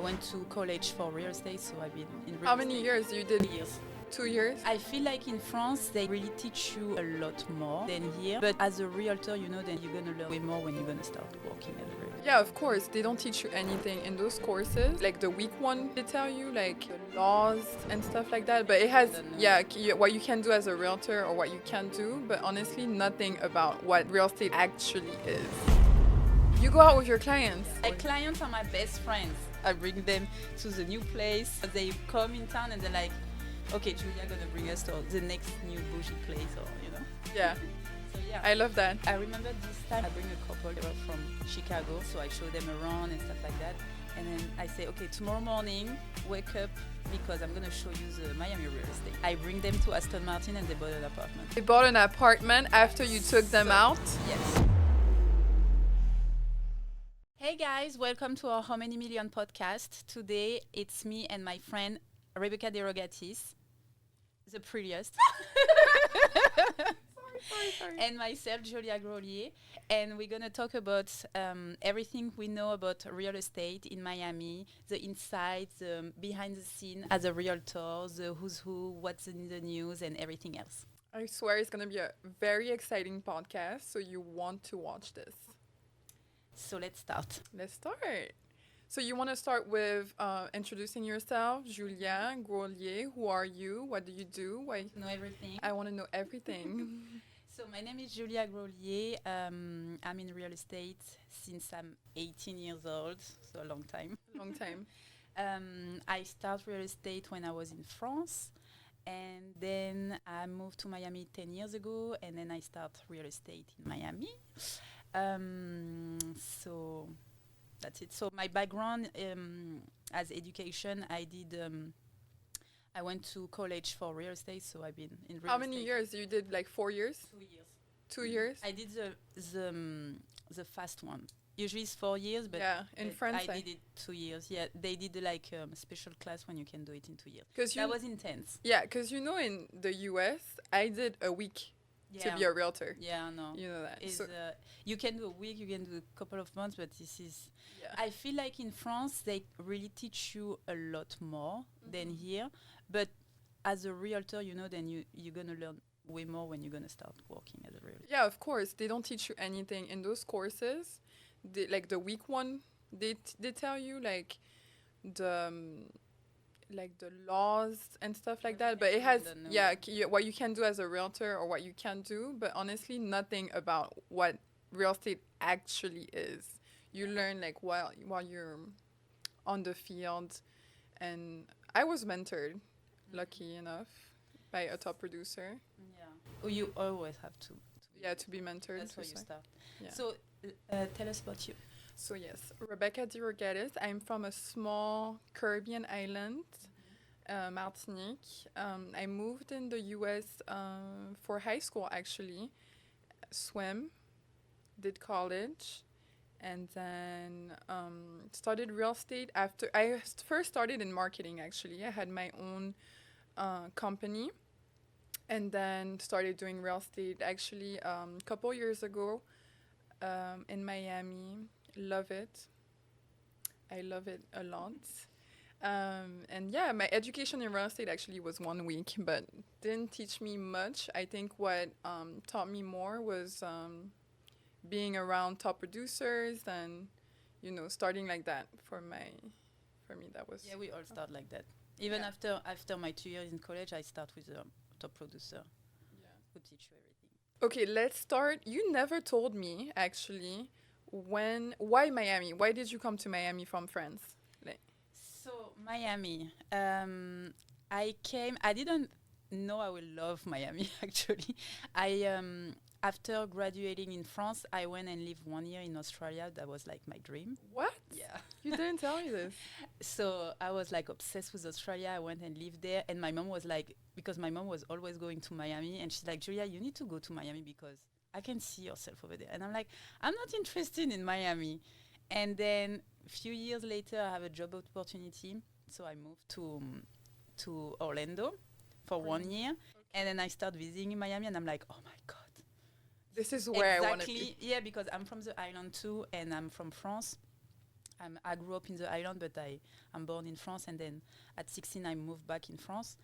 I went to college for real estate, so I've been in real How estate. many years you did? Years. 2 years? I feel like in France, they really teach you a lot more than here. But as a realtor, then you're going to learn way more when you're going to start working as a realtor. Yeah, of course. They don't teach you anything in those courses. Like the week one, they tell you like the laws and stuff like that. But it has, what you can do as a realtor or what you can do. But honestly, nothing about what real estate actually is. You go out with your clients. My clients are my best friends. I bring them to the new place. They come in town and they're like, okay, Julia gonna bring us to the next new bougie place, Yeah. So yeah, I love that. I remember this time I bring a couple, they were from Chicago, so I show them around and stuff like that. And then I say, okay, tomorrow morning, wake up because I'm gonna show you the Miami real estate. I bring them to Aston Martin and they bought an apartment. They bought an apartment after you took them out? Yes. Hey guys, welcome to our How Many Million podcast. Today it's me and my friend Rebecca Derogatis, the prettiest. Sorry. And myself, Julia Grollier. And we're going to talk about everything we know about real estate in Miami, the inside, the behind the scene as a realtor, the who's who, what's in the news, and everything else. I swear it's going to be a very exciting podcast, so you want to watch this. So let's start. Let's start. So you want to start with introducing yourself, Julia Grollier. Who are you? What do you do? Why? Know everything. I want to know everything. So my name is Julia Grollier. I'm in real estate since I'm 18 years old, so a long time. Long time. I started real estate when I was in France, and then I moved to Miami 10 years ago, and then I started real estate in Miami. So that's it. So my background as education, I went to college for real estate, so I've been in real estate. How many years? You did like 4 years? 2 years. 2 years? I did the fast one. Usually it's 4 years, but in France I did it 2 years. Yeah, they did like special class when you can do it in 2 years. That was intense. Yeah, because in the US, I did a week to be a realtor. Yeah, I know. You know that. So you can do a week, you can do a couple of months, but this is... Yeah. I feel like in France, they really teach you a lot more than here. But as a realtor, then you're going to learn way more when you're going to start working as a realtor. Yeah, of course. They don't teach you anything in those courses. Like the week one, they tell you like the laws and stuff like that. But it has, what you can do as a realtor or what you can do. But honestly, nothing about what real estate actually is. You learn like while you're on the field. And I was mentored, lucky enough, by a top producer. Yeah. Oh, you always have to be mentored. That's where you start. Yeah. So tell us about you. So yes, Rebecca Derogatis. I'm from a small Caribbean island, Martinique. I moved in the US for high school, actually. Swim, did college, and then started real estate after. I first started in marketing, actually. I had my own company, and then started doing real estate, actually, a couple years ago in Miami. Love it. I love it a lot. And yeah, my education in real estate actually was 1 week, but didn't teach me much. I think what taught me more was being around top producers and, starting like that for me, that was... Yeah, we all start like that. Even after my 2 years in college, I start with a top producer who teach you everything. Okay, let's start. You never told me, actually, why Miami? Why did you come to Miami from France? So Miami, I didn't know I would love Miami, actually. After graduating in France, I went and lived 1 year in Australia. That was like my dream. What? Yeah. You didn't tell me this. So I was like obsessed with Australia. I went and lived there. And my mom was like, because my mom was always going to Miami. And she's like, Julia, you need to go to Miami because I can see yourself over there. And I'm like, I'm not interested in Miami. And then a few years later, I have a job opportunity. So I moved to Orlando for 1 year. Okay. And then I started visiting Miami. And I'm like, oh my God. This is where I want to be. Yeah, because I'm from the island too, and I'm from France. I grew up in the island, but I'm born in France, and then at 16 I moved back in France.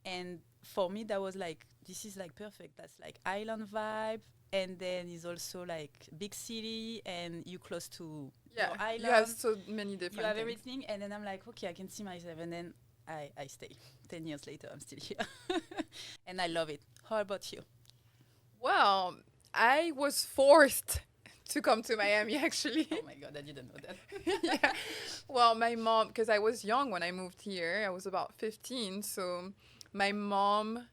And for me, that was like, this is like perfect. That's like island vibe, and then it's also like big city, and you close to your island. You have so many different You have things. everything, and then I'm like, okay, I can see myself, and then I stay. 10 years later, I'm still here, and I love it. How about you? Well, I was forced to come to Miami actually. Oh my God, I didn't know that. Yeah. Well, my mom, because I was young when I moved here, I was about 15. So my mom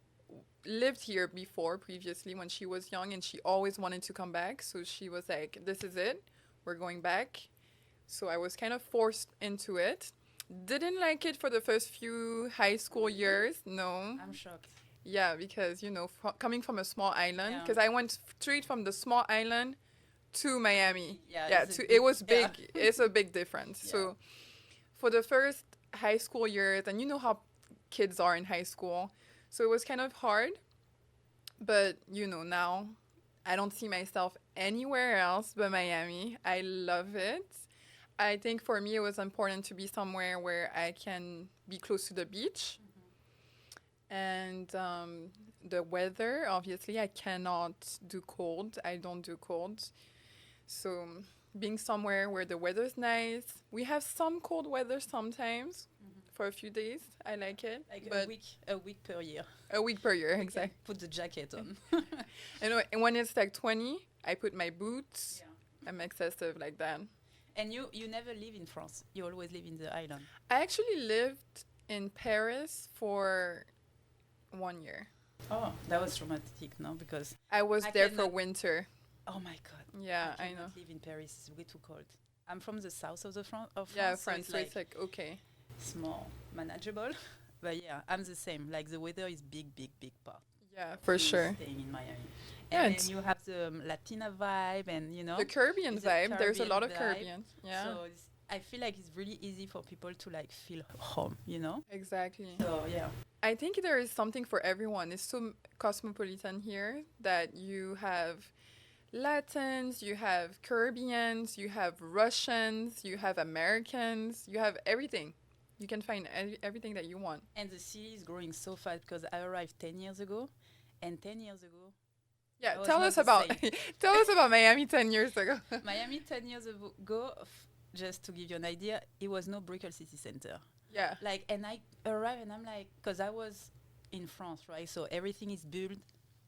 lived here before, previously, when she was young, and she always wanted to come back. So she was like, this is it, we're going back. So I was kind of forced into it. Didn't like it for the first few high school years, no. I'm shocked. Yeah, because, you know, coming from a small island, Yeah. because I went straight from the small island to Miami. Yeah, Yeah, it's a it was big. yeah. It's a big difference. Yeah. So for the first high school years, and you know how kids are in high school, so it was kind of hard. But, you know, now I don't see myself anywhere else but Miami. I love it. I think for me, it was important to be somewhere where I can be close to the beach. And the weather, obviously, I cannot do cold. I don't do cold. So being somewhere where the weather's nice. We have some cold weather sometimes for a few days. I like it. Like but a week per year. a week per year, You can exactly. Put the jacket on. And when it's like 20, I put my boots. Yeah. I'm excessive like that. And you never live in France. You always live in the island. I actually lived in Paris for 1 year. Oh, that was traumatic, no? Because I was I there for cannot- winter. oh my God. Yeah, I I know. cannot live in Paris. It's way too cold. I'm from the south of France. Yeah, so France. it's So like it's like, okay. small, manageable. But yeah, I'm the same. Like the weather is big part. Yeah, for in sure. Staying in Miami. Yeah, And it's- then you have the Latina vibe, and you know. The Caribbean It's a vibe. There's a Caribbean lot of vibe. Caribbean. Yeah, So I feel like it's really easy for people to like feel home, you know. exactly. So yeah. I think there is something for everyone. It's so cosmopolitan here that you have Latins, you have Caribbeans, you have Russians, you have Americans, you have everything. You can find everything that you want. And the city is growing so fast because I arrived 10 years ago, and 10 years ago, Yeah, That was tell not us the about same. tell us about Miami 10 years ago. Miami 10 years ago, just to give you an idea, it was no Brickell city center. Yeah. Like, and I arrived and I'm like, because I was in France, right? So everything is built,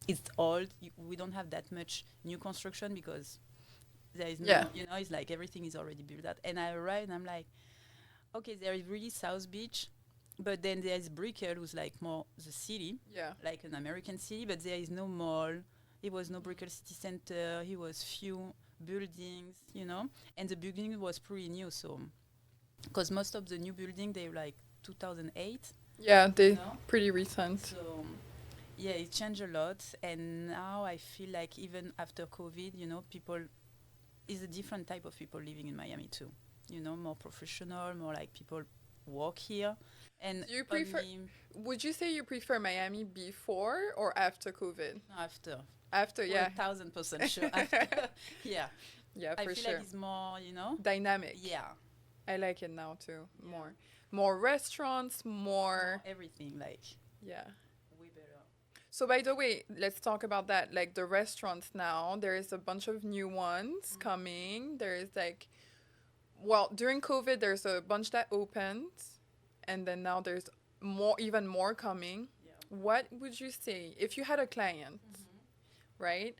it's old. We don't have that much new construction because there is no, Yeah. you know, it's like everything is already built out. And I arrived and I'm like, okay, there is really South Beach, but then there is Brickell, who's like more the city, Yeah. like an American city, but there is no mall. It was no Brickell city center. It was few buildings, you know, and the building was pretty new. So, because most of the new building they were like 2008, Yeah, they you know. pretty recent. So, yeah, it changed a lot, and now I feel like even after COVID, you know, people is a different type of people living in Miami too. You know, more professional, more like people work here, and Do you prefer- only Would you say you prefer Miami before or after COVID? after. After, For yeah. 1,000% sure. After. Yeah, Yeah, I for feel sure. like it's more, you know. Dynamic. Yeah, I like it now too. Yeah. More restaurants, more everything like yeah. way better. So by the way, let's talk about that. Like the restaurants now, there is a bunch of new ones coming. There is like, well, during COVID, there's a bunch that opened, and then now there's even more coming. Yeah. What would you say if you had a client, right?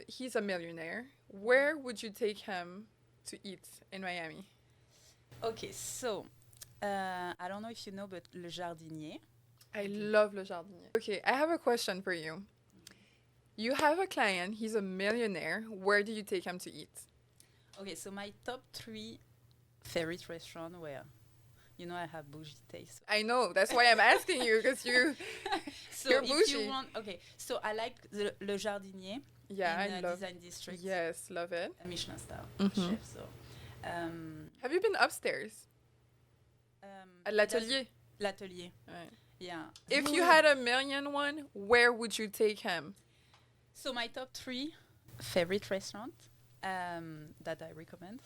He's a millionaire. Where would you take him to eat in Miami? Okay, so I don't know if you know, but Le Jardinier. I love Le Jardinier. Okay, I have a question for you. You have a client, he's a millionaire. Where do you take him to eat? Okay, so my top 3 favorite restaurant where, you know, I have bougie taste. I know, that's why I'm asking you, because you... So You're if bougie. you want, okay, so I like the Le Jardinier Yeah, in I love... Design District, Yes, love it. a Michelin star Mhm. chef. So, Have you been upstairs? At l'atelier? L'Atelier, Right. yeah. If you had $1 million, where would you take him? So my top 3 favorite restaurant, That I recommend.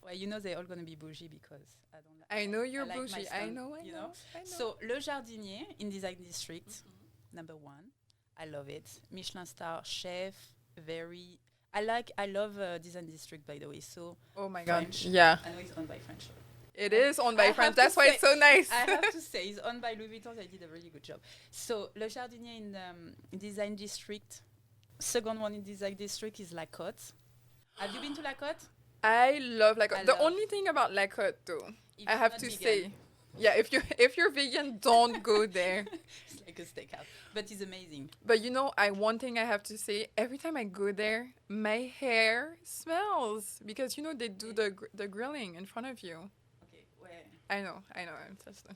Well, you know they're all gonna be bougie because I don't. I know you're like my bougie. stand, I you know. So Le Jardinier in Design District, number one. I love it. Michelin star chef, very. I love Design District by the way. So Oh my god. French. Yeah. I know it's owned by French. It I- is owned I by have French. to That's why say- it's so nice. I have to say, it's owned by Louis Vuitton. They did a really good job. So Le Jardinier in Design District. Second one in Design District is Lacotte. Have you been to Lacotte? I love like I the love- only thing about Lacotte though, If I you're have not to vegan. say, yeah, if you're vegan, don't go there. It's like a steakhouse, but it's amazing. But you know, one thing I have to say, every time I go there, my hair smells because you know they do the grilling in front of you. Okay, where I know, I'm just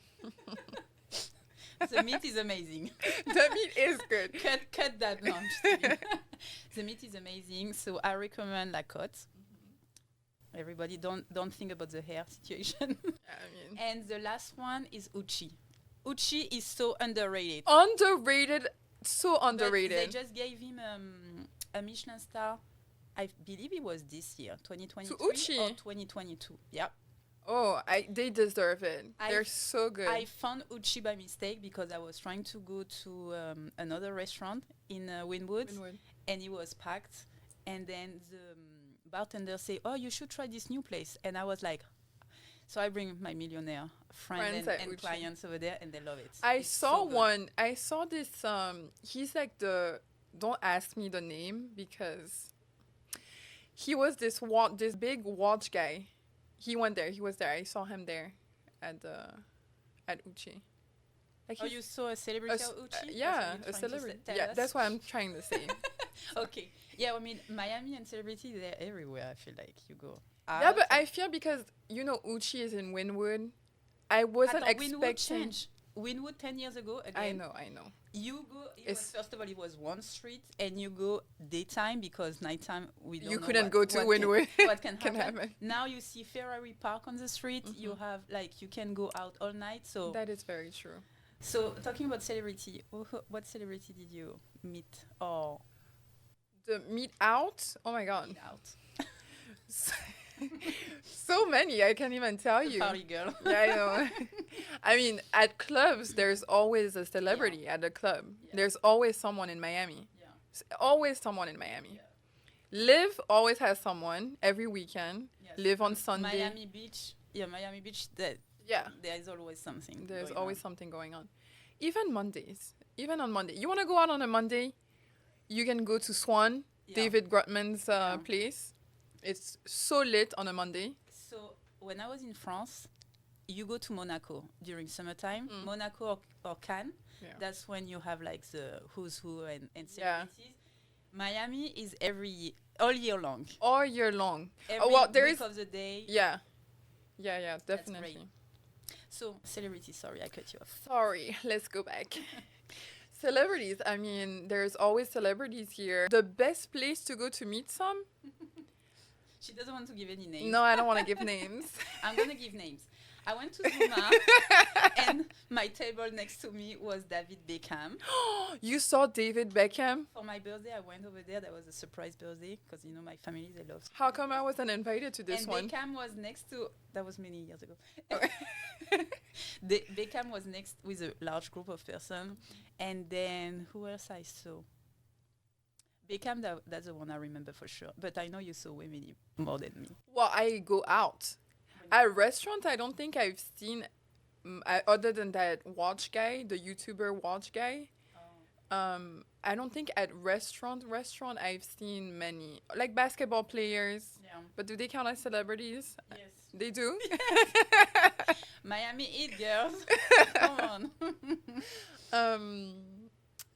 the meat is amazing. the meat is good. cut that. No, I'm just kidding. The meat is amazing, so I recommend Lacotte. Everybody, don't think about the hair situation. I mean, And the last one is Uchi. Uchi is so underrated. underrated, so But underrated. they just gave him a Michelin star. I believe it was this year, 2023 Uchi? or 2022. Yep. Oh, they deserve it. I They're f- so good. I found Uchi by mistake because I was trying to go to another restaurant in Wynwood, Winwood. and it was packed. And then the bartender say, "Oh, you should try this new place." And I was like, so I bring my millionaire Friends friends at and Uchi. clients over there, and they love it. I It's saw so good. one. I saw this. He's like Don't ask me the name because he was this big watch guy. He went there. He was there. I saw him there, at Uchi. Like Oh, he's you saw a celebrity at Uchi? That's what yeah, you're a trying to celebrity. tell Yeah, us? that's what I'm trying to say. Okay. Yeah, I mean, Miami and celebrity, they're everywhere, I feel like. You go Yeah, out. but I feel because you know Uchi is in Wynwood. I wasn't Attends, Wynwood expecting. changed. Wynwood 10 years ago, again. I know. You go, It's- first of all, it was one street, and you go daytime because nighttime, we don't You know couldn't what- go to what Wynwood. Can, what can Can happen. happen. Now you see Ferrari Park on the street. You have, like, you can go out all night. So, That is very true. so talking about celebrity, what celebrity did you meet or The meet out. Oh my god. meet out? So many, I can't even tell you. Party girl. Yeah, I know. I mean, at clubs, there's always a celebrity at the club. Yeah. There's always someone in Miami. Yeah. Always someone in Miami. Yeah. Live always has someone every weekend. Yes. Live on Sunday. Miami Beach. Yeah, Miami Beach. Yeah, There is always something. there's going always on. something going on. Even Mondays. Even on Monday. You want to go out on a Monday? You can go to Swan, Yeah. David Grotman's Yeah. place. It's so lit on a Monday. So when I was in France, you go to Monaco during summertime. Mm. Monaco or Cannes. Yeah. That's when you have like the who's who and Yeah. celebrities. Miami is all year long. All year long. Every well, there week is- of the day. Yeah. Yeah, That's definitely. great. So celebrities, sorry, I cut you off. Sorry, let's go back. Celebrities, I mean, there's always celebrities here. The best place to go to meet some? She doesn't want to give any names. No, I don't want to give names. I'm gonna give names. I went to Zuma and my table next to me was David Beckham. You saw David Beckham? For my birthday, I went over there. That was a surprise birthday because, you know, my family, they love. How come I wasn't invited to this and one? Beckham was next to, that was many years ago. Okay. Beckham was next with a large group of persons. And then who else I saw? Beckham, that's the one I remember for sure. But I know you saw way many more than me. Well, I go out. At restaurant, I don't think I've seen, other than that watch guy, the YouTuber watch guy. I don't think at restaurant I've seen many. Like basketball players. Yeah. But do they count as celebrities? Yes. They do? Miami Heat girls. Come on.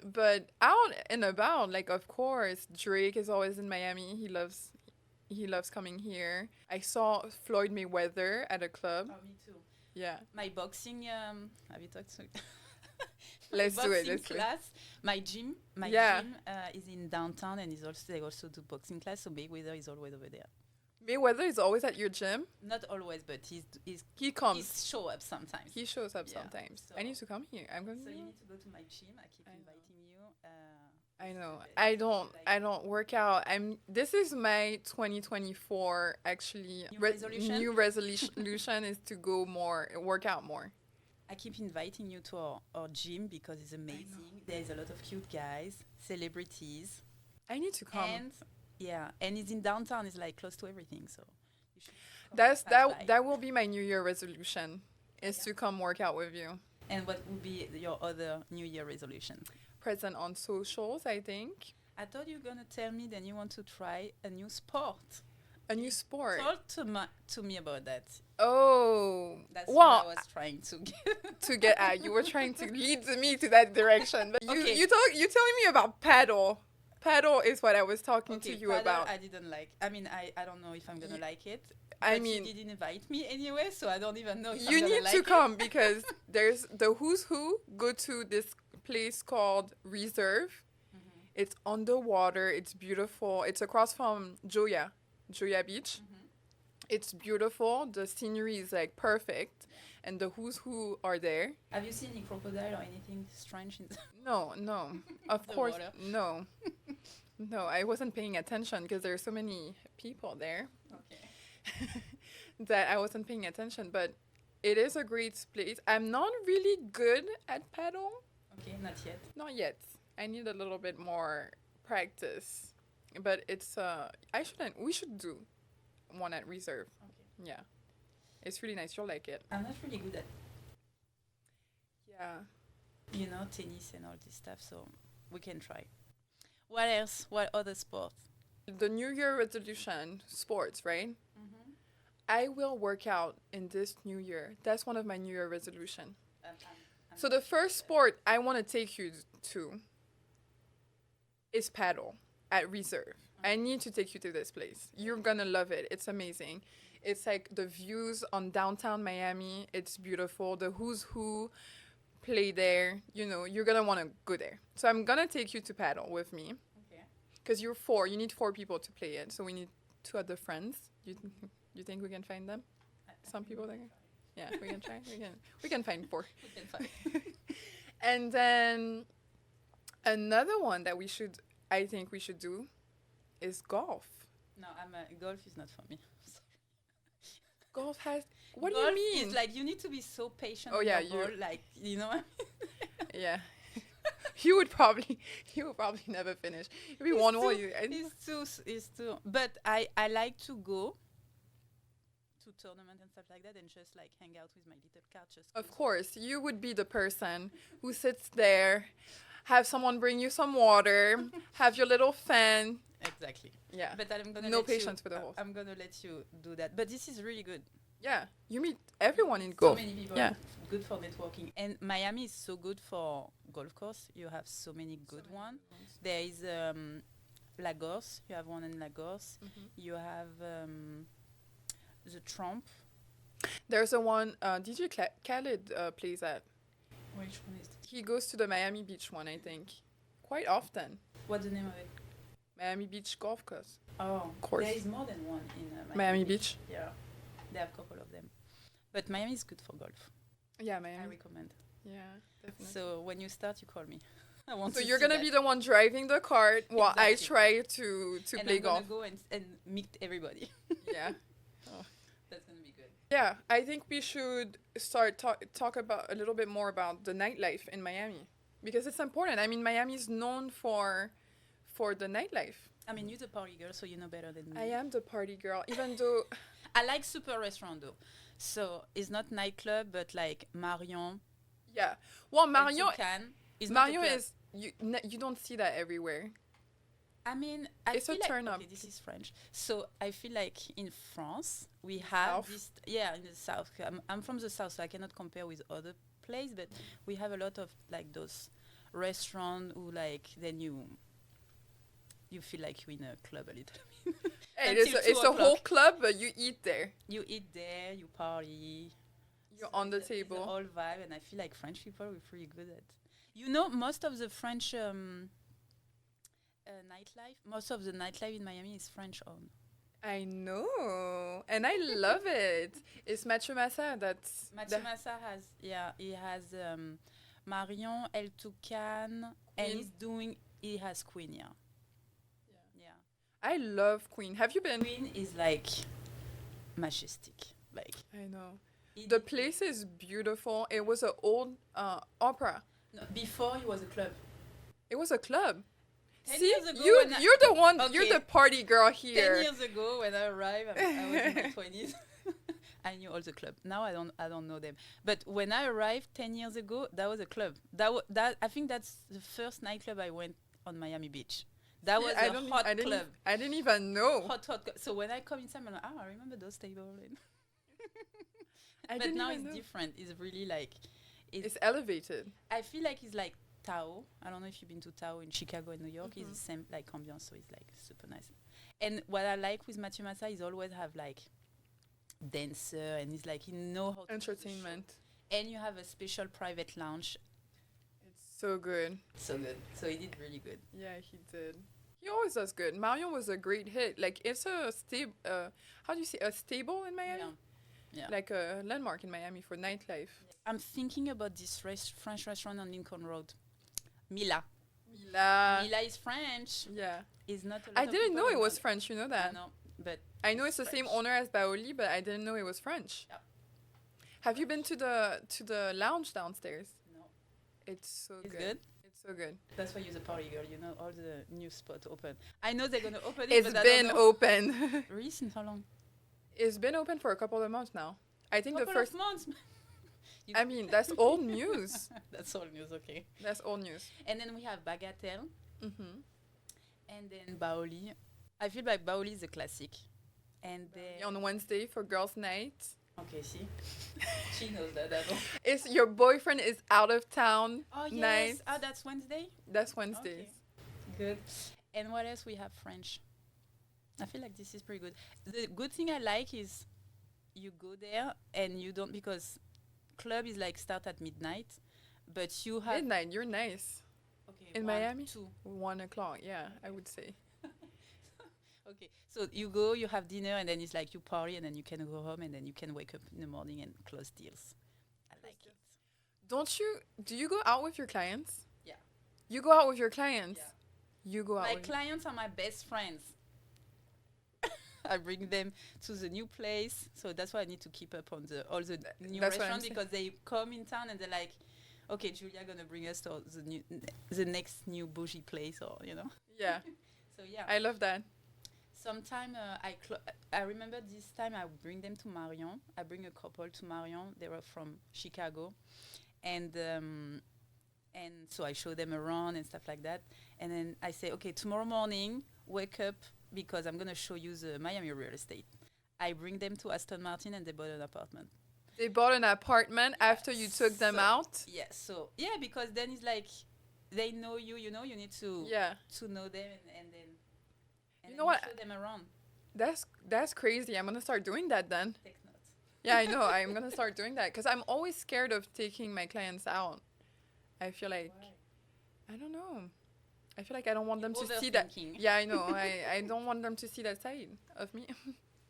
But out and about, like of course, Drake is always in Miami. He loves coming here. I saw Floyd Mayweather at a club. Oh, me too. Yeah. My boxing, have you talked to Let's do it. boxing Let's do it. class. My gym Yeah. is in downtown, and they also do boxing class. So Mayweather is always over there. Mayweather is always at your gym. Not always, but He comes. he show up sometimes. He shows up Yeah, sometimes. so- I need to come here. I'm going So to. you need to go to my gym. I keep I know. inviting you. I know. I don't work out. This is my 2024 actually New resolution? new resolution is to go more, work out more. I keep inviting you to our gym because it's amazing. There's a lot of cute guys, celebrities, I need to come. and yeah, and it's in downtown. It's like close to everything, so you should come That's pass by. that will be my New Year resolution is to come work out with you. And what would be your other New Year resolution? Present on socials, I think. I thought you were gonna tell me then you want to try a new sport. A new sport. Talk to me about that. Oh, That's well, what I was trying to get. to get at. You were trying to lead me to that direction, but Okay. you telling me about paddle. Paddle is what I was talking to you paddle, about. I didn't like. I mean, I don't know if I'm gonna like it. I But mean, you didn't invite me anyway, so I don't even know if I'm you gonna need like to it. come because there's the who's who go to this place called Reserve. Mhm. It's underwater. It's beautiful. It's across from Joya Beach. Mhm. It's beautiful. The scenery is like perfect, and the who's who are there. Have you seen any crocodile or anything strange in the No, of The course, water. no, no. I wasn't paying attention because there are so many people there Okay. that I wasn't paying attention. But it is a great place. I'm not really good at paddle. Okay, not yet. Not yet. I need a little bit more practice. But it's we should do one at Reserve. Okay. Yeah. It's really nice. You'll like it. I'm not really good at Yeah. tennis and all this stuff, so we can try. What else? What other sport? The New Year resolution, sports, right? Mm-hmm. I will work out in this new year. That's one of my New Year resolution. So the first sport I want to take you to is paddle at Reserve. I need to take you to this place. You're gonna love it. It's amazing. It's like the views on downtown Miami. It's beautiful. The who's who play there. You're gonna want to go there. So I'm gonna take you to paddle with me. Okay. Because you're four. You need 4 people to play it. So we need 2 other friends. You think we can find them? Some people there? Yeah, we can try. We can find 4. We can find. And then another one that I think we should do is golf. No, golf is not for me. Golf has, what Golf do you mean? is like you need to be so patient. Oh, with yeah, your ball, like what I mean? Yeah. you would probably never finish. If you want more, It's too. But I like to go to tournament and stuff like that, and just like hang out with my little car. of course, you would be the person who sits there, have someone bring you some water, have your little fan. Exactly. Yeah. But I'm gonna No let patience you, for the horse. I'm gonna let you do that. But this is really good. Yeah. You meet everyone in So golf. many people. Yeah. Good for networking, and Miami is so good for golf course. You have so many good ones. There is Lagos. You have one in Lagos. Mhm. You have the Trump. There's a one DJ Khaled plays at. Which one is it? He goes to the Miami Beach one, I think, quite often. What's the name of it? Miami Beach golf course. Oh, course. there is more than one in Miami Beach. Yeah, they have a couple of them. But Miami is good for golf. Yeah, I Miami. recommend. Yeah, definitely. So when you start, you call me. I want So to you're see gonna that. be the one driving the cart while I Exactly. try to And play I'm golf. gonna go and meet everybody. Yeah. That's gonna be good. Yeah, I think we should start talk about a little bit more about the nightlife in Miami because it's important. I mean, Miami is known for the nightlife. I mean, you're the party girl, so you know better than me. I am the party girl, even though I like super restaurant though. So it's not nightclub, but like Marion. yeah. Well, Marion is not a Marion club. is you don't see that everywhere. I mean, I It's a feel like, turn up. okay, this is French. So I feel like in France we have South? this. Yeah, in the south. I'm from the south, so I cannot compare with other places. But we have a lot of like those restaurants who like then you feel like you're in a club a little. Hey, Until it's 2 a whole o'clock. club, but you eat there. You eat there, you party. You're on the it's a table. whole vibe, and I feel like French people are pretty good at. Most of the French nightlife, most of the nightlife in Miami is French owned. I know, and I love it. It's Mathieu Massa. That's Mathieu Massa he has Marion, El Toucan, and In- he's doing He has Queen, yeah. Yeah. I love Queen. Have you been? Queen is like majestic. Like I know. it, The place is beautiful. It was an old opera. no, before he was a club. It was a club. 10 See, years ago you when you're the one. You're Okay. the party girl 10 here. years ago when I arrived, I was in my 20s. I knew all the club. Now I don't know them. But when I arrived 10 years ago, that was a club. That I think that's the first nightclub I went on Miami Beach. That was a hot club. I didn't even know. Hot. So when I come inside, I'm like, I remember those tables. But didn't now even it's know. different. It's really like, It's elevated. I feel like it's like Tao. I don't know if you've been to Tao in Chicago and New York. It's the same like ambiance, so it's like super nice. And what I like with Mathieu Massa is always have like dancer, and it's like you know how to do the show. Entertainment. And you have a special private lounge. It's so good. So good. So he did really good. Yeah, he did. He always does good. Marion was a great hit. Like it's a stable. How do you say a stable in Miami? Yeah. Like a landmark in Miami for nightlife. I'm thinking about this French restaurant on Lincoln Road. Mila. Mila. Mila is French. Yeah. Is not a lot I of didn't people know it was know French. You know I that. know, but I know it's the same French. owner as Baoli, but I didn't know it was French. Yeah. Have you been to the lounge downstairs? No. It's so It's good. good. It's so good. That's why you're the party girl. You know all the new spots open. I know they're gonna open it, It's but I been don't know. open. Really? Since how long? It's been open for a couple of months now. I think the Couple first. of months. I mean, that's old news. That's all news. Okay. That's old news. And then we have Bagatelle, Mm-hmm. and then Baoli. I feel like Baoli is a classic. And then On Wednesday for girls' night. okay, see, she knows that. That's all. It's your boyfriend is out of town. Oh yes. Night. Oh, that's Wednesday. That's Wednesdays. Good. And what else we have? French. I feel like this is pretty good. The good thing I like is you go there and you don't, because club is like start at midnight, but you have Midnight. You're nice. okay, in 1, Miami? 2. 1 o'clock. Yeah, I would say. Okay, so you go, you have dinner, and then it's like you party, and then you can go home, and then you can wake up in the morning and close deals. I like it. Do you go out with your clients? Yeah. You go out with your clients? Yeah. You go out My with clients are my best friends. I bring them to the new place, so that's why I need to keep up on all the new That's what I'm restaurants, because they come in town and they're like, okay, Julia gonna bring us to the next new bougie place, or you know. Yeah. So yeah. I love that. Sometime I remember this time I bring them to Marion. I bring a couple to Marion. They were from Chicago, and so I show them around and stuff like that. And then I say, okay, tomorrow morning, wake up, because I'm gonna show you the Miami real estate. I bring them to Aston Martin, and they bought an apartment. They bought an apartment after you took them So- out? Yeah. So yeah, because then it's like they know you. You know, you need to Yeah. know them, and then You know what? show them around. That's crazy. I'm going to start doing that then. Take notes. Yeah, I know. I'm going to start doing that because I'm always scared of taking my clients out. I feel like, I don't know. I feel like I don't want them to see that. Overthinking. Yeah, I know. I don't want them to see that side of me.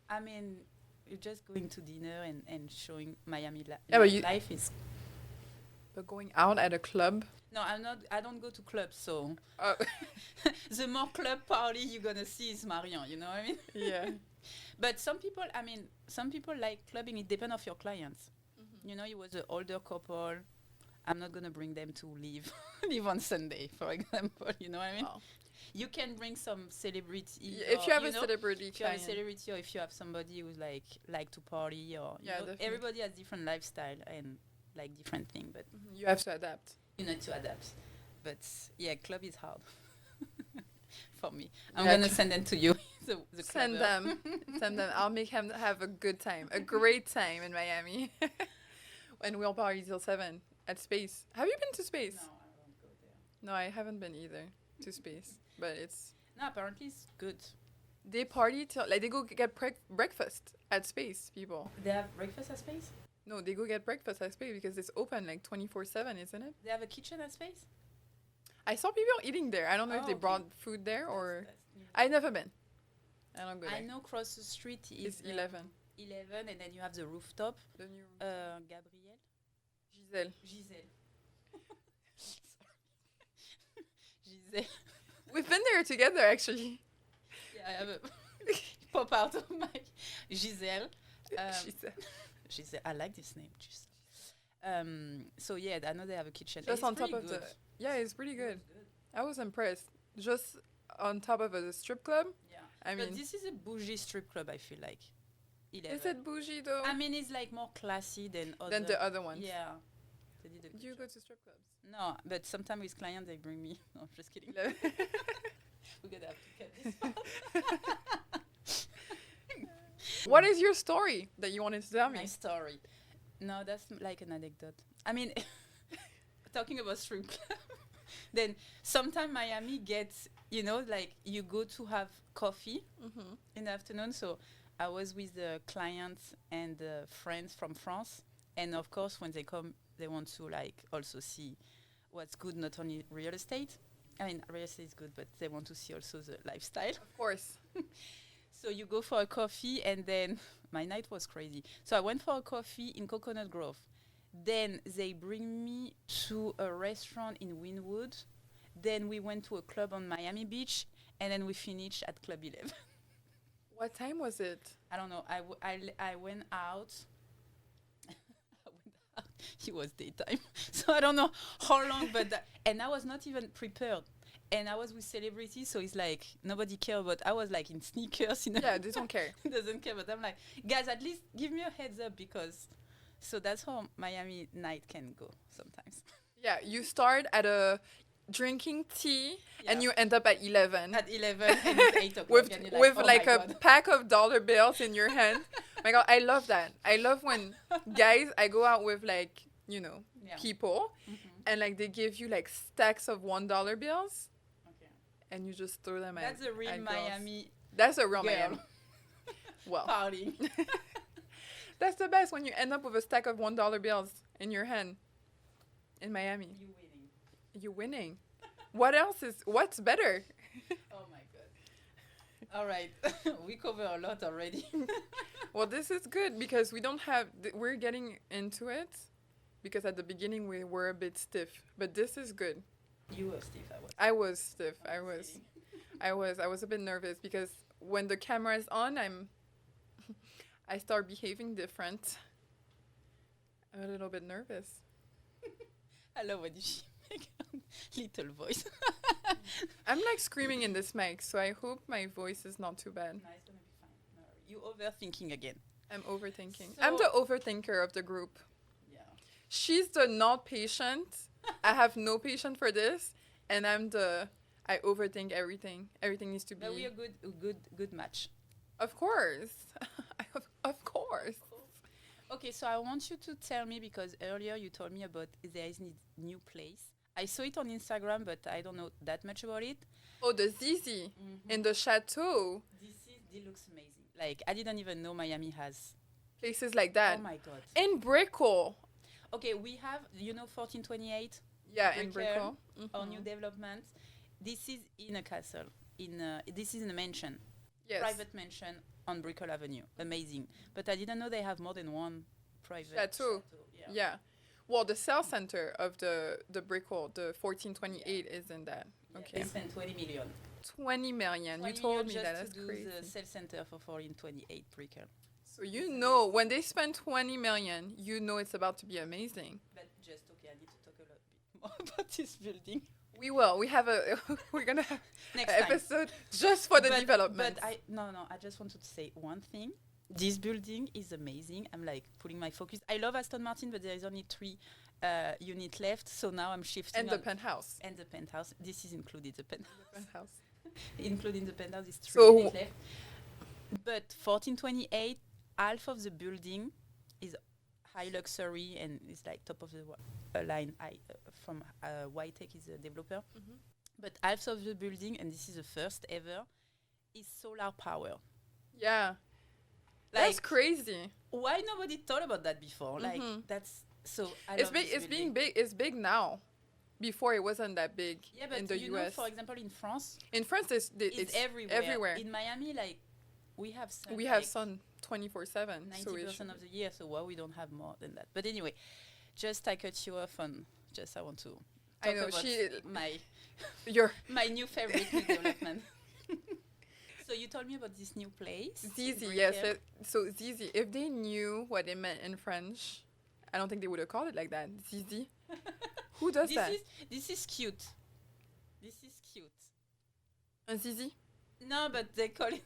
I mean, you're just going to dinner and showing Miami Yeah, but you- life is. But going out at a club. No, I'm not. I don't go to clubs, so Oh, the more club party you're gonna see is Marion. You know what I mean? yeah. But some people like clubbing. It depends on your clients. You know, it was an older couple. I'm not gonna bring them to leave on Sunday, for example. You know what I mean? Oh. You can bring some celebrity. If or, you have a know, celebrity if you have a client. celebrity, or if you have somebody who's like to party, or you Yeah, know, definitely. everybody has different lifestyle and like different thing, but You have to adapt. you need to adapt. But yeah, club is hard for me. I'm Yeah, gonna send them to you. the Send clubber. them. I'll make him have a good time, a great time in Miami. And we'll party till 7 at Space. Have you been to Space? No, I won't go there. No, I haven't been either to Space. But it's No, apparently it's good. they party till like they go get breakfast at Space. People. They have breakfast at Space. No, they go get breakfast at Space because it's open like 24/7, isn't it? They have a kitchen at Space. I saw people eating there. I don't know if Oh, they okay. brought food there or That's new. I've never been. I don't go I there. know across the street is It's 11. 11, and then you have the rooftop. The new Gabrielle. Giselle. Giselle. Sorry. Giselle. We've been there together, actually. Yeah, I have a pop out of my Giselle. Giselle. Giselle, I like this name, Giselle. So yeah, I know they have a kitchen. Just and on it's top pretty of good. the. Yeah, it's pretty It good. was good. I was impressed. Just on top of a strip club. Yeah. I But mean, this is a bougie strip club, I feel like. 11. is it bougie though? I mean, it's like more classy than other. Than the other ones. Yeah. They did a good You job. go to strip clubs. No, but sometimes with clients they bring me. No, I'm just kidding. No. We're gonna have to cut this out. What is your story that you wanted to tell My me? story. No, that's like an anecdote. I mean, talking about strip club, then sometime Miami gets, like you go to have coffee Mm-hmm. in the afternoon. So I was with the clients and the friends from France. And of course, when they come, they want to like also see what's good, not only real estate. I mean, real estate is good, but they want to see also the lifestyle. Of course. So you go for a coffee, and then my night was crazy. So I went for a coffee in Coconut Grove. Then they bring me to a restaurant in Wynwood. Then we went to a club on Miami Beach, and then we finished at Club 11. What time was it? I don't know. I went out. It was daytime, so I don't know how long. But and I was not even prepared. And I was with celebrities, so it's like nobody cared. But I was like in sneakers. Yeah, they don't care. Doesn't care. But I'm like, guys, at least give me a heads up because. So that's how Miami night can go sometimes. Yeah, you start at a drinking tea and Yeah. you end up at 11 At 11 and it's 8 o'clock. with and you're with oh like my a God. pack of dollar bills in your hand. My God, I love that. I love when guys, I go out with like, Yeah. people Mhm. and like they give you like stacks of $1 bills Okay. and you just throw them That's a real at girls. Miami That's a real girl Miami. Well, party. that's the best when you end up with a stack of $1 bills in your hand in Miami. You winning. You're winning. What's better? Oh my God. All right. We cover a lot already. Well, this is good because we're getting into it because at the beginning we were a bit stiff, but this is good. You were stiff. I was stiff. I I'm was kidding. I was a bit nervous because when the camera is on, I start behaving different. I'm a little bit nervous. I love when she make a little voice. I'm like screaming in this mic, so I hope my voice is not too bad. No, it's gonna be fine. No worry. You overthinking again. I'm overthinking. I'm So- the overthinker of the group. Yeah. She's the not patient. I have no patience for this, and I overthink everything. Everything needs to be. But we are good match. Of course, of course. Okay, so I want you to tell me because earlier you told me about there is new place. I saw it on Instagram, but I don't know that much about it. Oh, the Zizi in the chateau, This looks amazing. Like I didn't even know Miami has. places like that. Oh my God. In Brickell, Okay, we have 1428. yeah, in Brickell, Brickell. Our new development. This is in a castle. This is in a mansion. Yes, Private mansion on Brickell Avenue. Amazing. But I didn't know they have more than one private Chateau. Yeah. Yeah. Well, the sales center of the Brickell, the 1428, is in that. Yeah, Okay. They spent 20 million. 20 million. 20 You told me million that. just That's to do crazy. the sales center for 1428 Brickell. So you know when they spend 20 million, you know it's about to be amazing. But just okay, I need to talk a lot bit more about this building We will. We have we're gonna have next an time. episode just for the development. But I just wanted to say one thing. This building is amazing. I'm like putting my focus. I love Aston Martin, but there is only 3 units left. So now I'm shifting. And the on- penthouse. and the penthouse. This is included the penthouse. Penthouse. Including the penthouse is 3 So- units left. But 1428, half of the building is high luxury and it's like top of the line. From Whitech is a developer. Mhm. But half of the building, and this is the first ever, is solar power. Yeah. Like, That's crazy. why nobody thought about that before? Like, Mhm. that's so. I It's love big. this It's being building. big. It's big now. Before it wasn't that big Yeah, but in the you US. know, for example, in France, In France, it's everywhere. everywhere. In Miami, like, we have sun. We have like, sun 24/7. 90% of the year, so why we don't have more than that? But anyway, just I cut you off on. Just I want to I talk know, about she- my Your new favorite new development. So you told me about this new place. Zizi, Brickell. yes. So Zizi, if they knew what it meant in French, I don't think they would have called it like that. Zizi. Who does that? This is cute. This is cute. Un Zizi? No, but they call it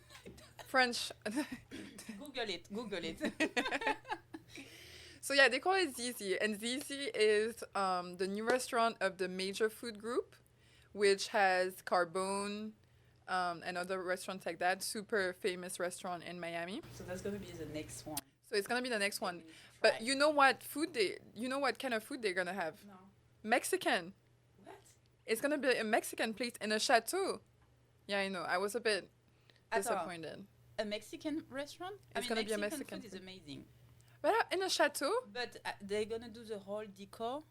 French. Google it. Google it. So yeah, they call it Zizi, and Zizi is the new restaurant of the major food group, which has Carbone and other restaurants like that. Super famous restaurant in Miami. So that's gonna be the next one. So it's gonna be the next that one. we need to But try. you know what what kind of food they're gonna have? No. Mexican. What? It's gonna be a Mexican place in a chateau. Yeah, I know. I was a bit Attends, disappointed. a Mexican restaurant? It's gonna be a Mexican food is food. amazing. But in a chateau, But they're gonna do the whole decor.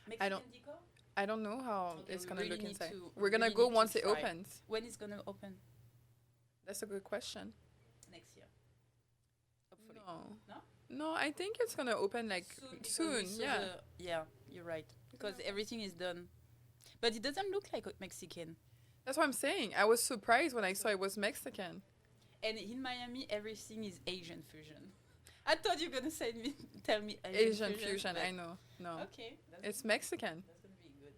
Mexican I don't- decor? I don't know how Okay, it's we gonna really look need inside. to- We're gonna really go need to once it try. opens. When is gonna open? That's a good question. Next year. Hopefully. No. No? No, I think it's gonna open like Because soon. we saw Yeah. yeah, you're right. Because everything is done. But it doesn't look like Mexican. That's what I'm saying. I was surprised when I saw it was Mexican. And in Miami, everything is Asian fusion. I thought you were gonna tell me Asian fusion, but- I know. No. Okay. It's Mexican. That's gonna be good.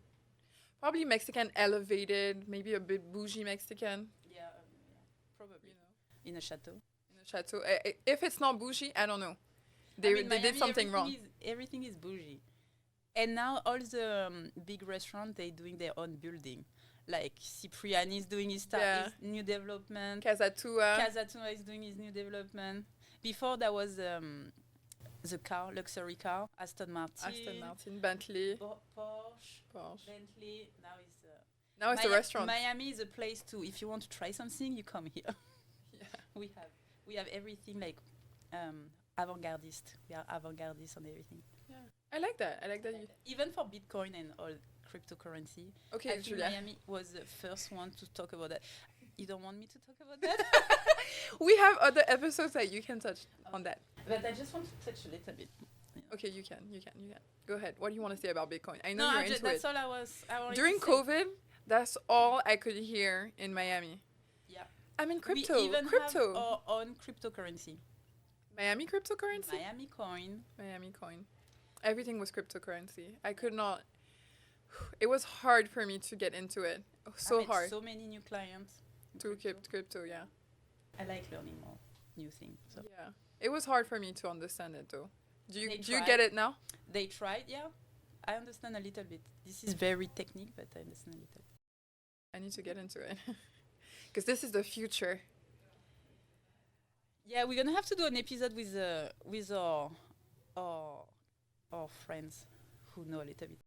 Probably Mexican elevated, maybe a bit bougie Mexican, Yeah, probably. you know, In a chateau. in a chateau. If it's not bougie, I don't know. They did Miami, something wrong. Everything is bougie. And now all the big restaurants, they're doing their own building. Like Cipriani is doing his new development. Casatua. Casatua is doing his new development. Before there was the luxury car, Aston Martin, Bentley. Porsche, Bentley. Now it's a restaurant. Miami is a place to, if you want to try something, you come here. Yeah. We have everything like avant-gardist. We are avant-gardist on everything. Yeah. I like that. You. Even for Bitcoin and all cryptocurrency. Okay, I think Julia. Miami was the first one to talk about that. You don't want me to talk about that? We have other episodes that you can touch on that. But I just want to touch a little bit. Okay, you can. Go ahead. What do you want to say about Bitcoin? I know you're into that's it. all I wanted During to say. COVID, that's all I could hear in Miami. Yeah. I mean, We crypto. even have our own cryptocurrency. Miami cryptocurrency? Miami coin. Miami coin. Everything was cryptocurrency. I could not. It was hard for me to get into it. So I met hard. so many new clients. in To crypto. crypto, yeah. I like learning more new things. So Yeah. It was hard for me to understand it though. Do you They get tried. it now? they tried, yeah. I understand a little bit. This is very technique, but I understand a little. I need to get into it. Because this is the future. Yeah, we're gonna have to do an episode with our friends who know a little bit.